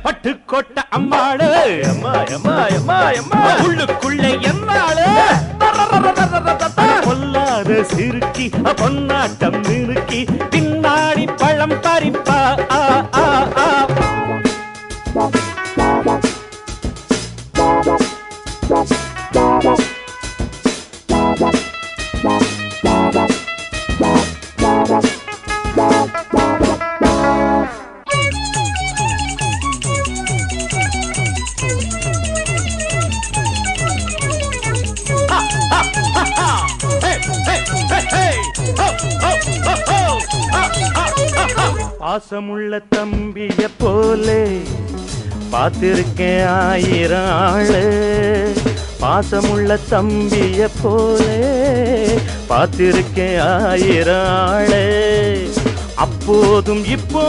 பட்டுக்கோட்டை அம்மாளு அம்மா அம்மா அம்மா அம்மா உள்ளுக்குள்ளே என்னாளு பொல்லாத சிறுக்கி பொன்னாட்டம் நிறுக்கி பின்னாடி பழம் பறிப்பா பாசமுள்ள தம்பிய போலே பார்த்திருக்கேன் ஆயிரம் ஆளு பாசமுள்ள தம்பிய போலே பார்த்திருக்கேன் ஆயிரம் ஆளு அப்போதும் இப்போ